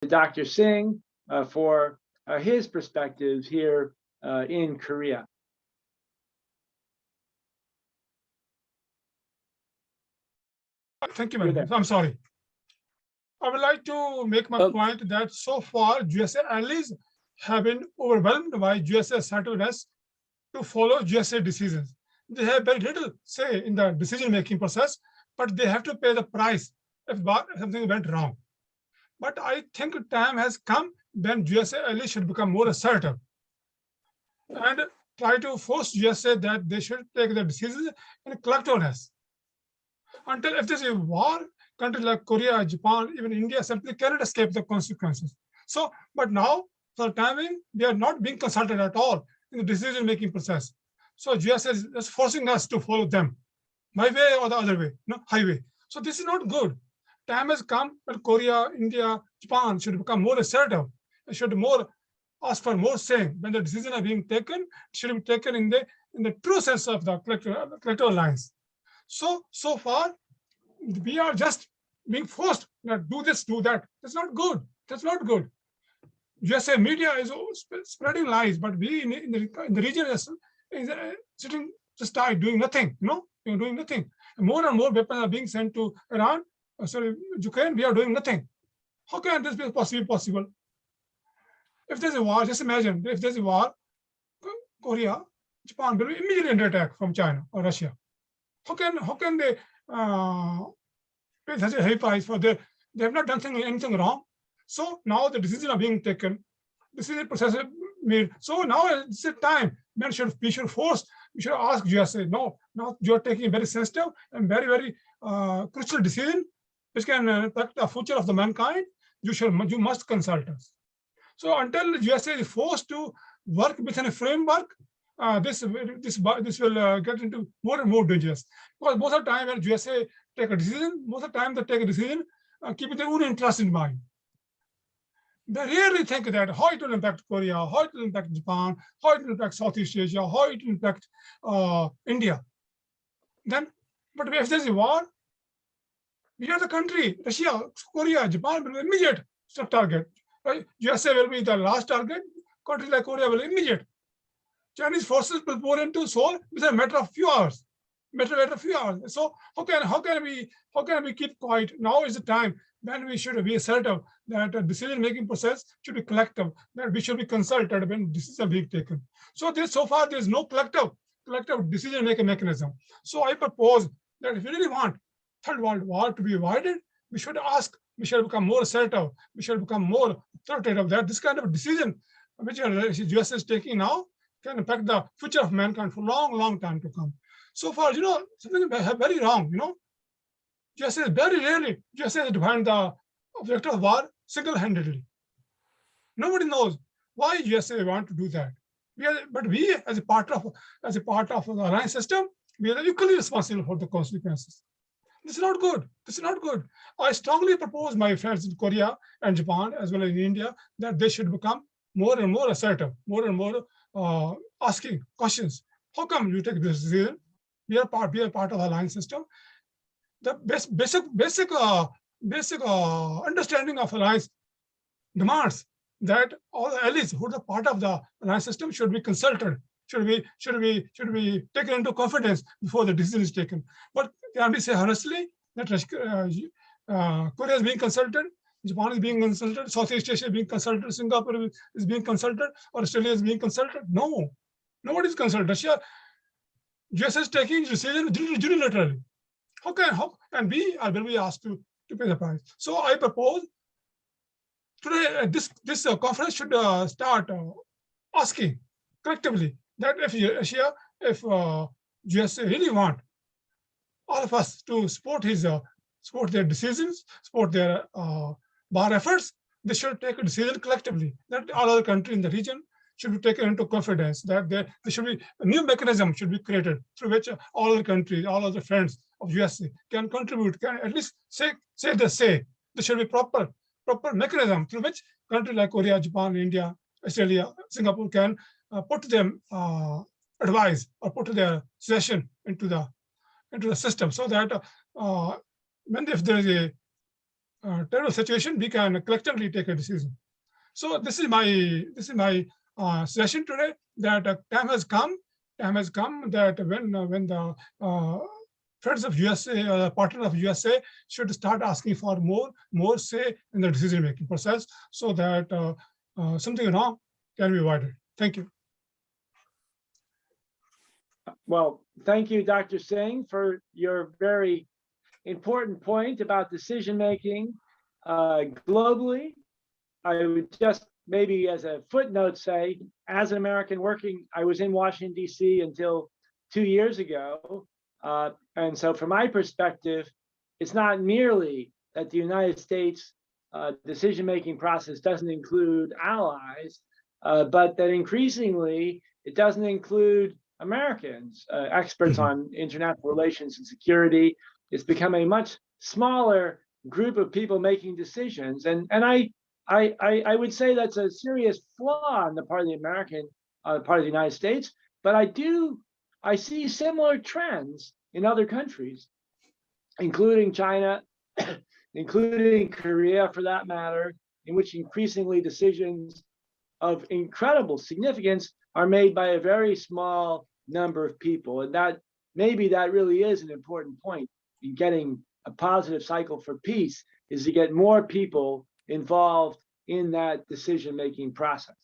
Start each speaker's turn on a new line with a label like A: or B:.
A: Dr. Singh for his perspectives here in Korea.
B: Thank you very much. I'm sorry. I would like to make my point that so far USA allies have been overwhelmed by USA assertiveness to follow USA decisions. They have very little say in the decision-making process, but they have to pay the price if something went wrong. But I think time has come when USA allies should become more assertive and try to force USA that they should take the decisions in collectiveness. Until if there's a war, countries like Korea, Japan, even India simply cannot escape the consequences. So, but now, for the time being, they are not being consulted at all in the decision-making process. So US is just forcing us to follow them, my way or the other way, highway. So this is not good. Time has come when Korea, India, Japan should become more assertive. They should more ask for more saying. When the decisions are being taken, it should be taken in the true sense of the collective alliance. So far, we are just being forced to do this, do that. That's not good. That's not good. USA media is spreading lies, but we in the region is sitting just doing nothing. Doing nothing. More and more weapons are being sent to Iran. Sorry, Ukraine. We are doing nothing. How can this be possible? If there's a war, just imagine if there's a war, Korea, Japan will be immediately under attack from China or Russia. How can they pay such a heavy price for they have not done anything wrong? So now the decisions are being taken, decision process is made. So now it's a time when we should ask USA, no, now you're taking a very sensitive and very, very crucial decision which can impact the future of the mankind. You must consult us. So until the USA is forced to work within a framework, this will get into more and more dangerous. Because most of the time when USA take a decision, they take a decision keeping their own interest in mind. They rarely think that how it will impact Korea, how it will impact Japan, how it will impact Southeast Asia, how it will impact India. But if there's a war, we are the country, Russia, Korea, Japan will be immediate target. Right? USA will be the last target. Countries like Korea will be immediate. Chinese forces will pour into Seoul within a matter of few hours. So how can we keep quiet? Now is the time when we should be assertive that a decision-making process should be collective, that we should be consulted when decisions are being taken. So far there is no collective decision-making mechanism. So I propose that if we really want Third World War to be avoided, we should become more assertive, we should become more authoritative that this kind of decision which the US is taking now can impact the future of mankind for long time to come. So far, something very wrong, USA very rarely, USA has defined the objective of war single-handedly. Nobody knows why USA want to do that. But we, as a part of the alliance system, we are equally responsible for the consequences. This is not good. This is not good. I strongly propose my friends in Korea and Japan, as well as in India, that they should become more and more assertive, more and more asking questions. How come you take this decision? We are part of the alliance system. The basic understanding of alliance demands that all the allies who are part of the alliance system should be consulted, should be taken into confidence before the decision is taken. But can we say honestly that Korea is being consulted, Japan is being consulted, Southeast Asia is being consulted, Singapore is being consulted, or Australia is being consulted? No, nobody is consulted. Russia, US is taking decisions unilaterally. How and we will be asked to pay the price? So I propose today this conference should start asking collectively that if US really want all of us to support their decisions, support their war efforts, they should take a decision collectively that all other countries in the region should be taken into confidence, that there should be a new mechanism should be created through which all the countries, all other friends of USA can contribute, can at least say the say. There should be proper mechanism through which countries like Korea, Japan, India, Australia, Singapore can put them advice or put their suggestion into the system, so that if there is terrible situation, we can collectively take a decision. So this is my suggestion today, that time has come. Time has come that when the friends of USA, partner of USA, should start asking for more say in the decision making process, so that something wrong can be avoided. Thank you.
A: Well, thank you, Dr. Singh, for your very important point about decision making globally. I would just maybe as a footnote say, as an American working, I was in Washington, D.C. until 2 years ago. And so from my perspective, it's not merely that the United States decision-making process doesn't include allies, but that increasingly it doesn't include Americans, experts on international relations and security. It's become a much smaller group of people making decisions. And I would say that's a serious flaw on the part of the American, part of the United States. But I see similar trends in other countries, including China, including Korea for that matter, in which increasingly decisions of incredible significance are made by a very small number of people. And that maybe that really is an important point in getting a positive cycle for peace, is to get more people involved in that decision-making process.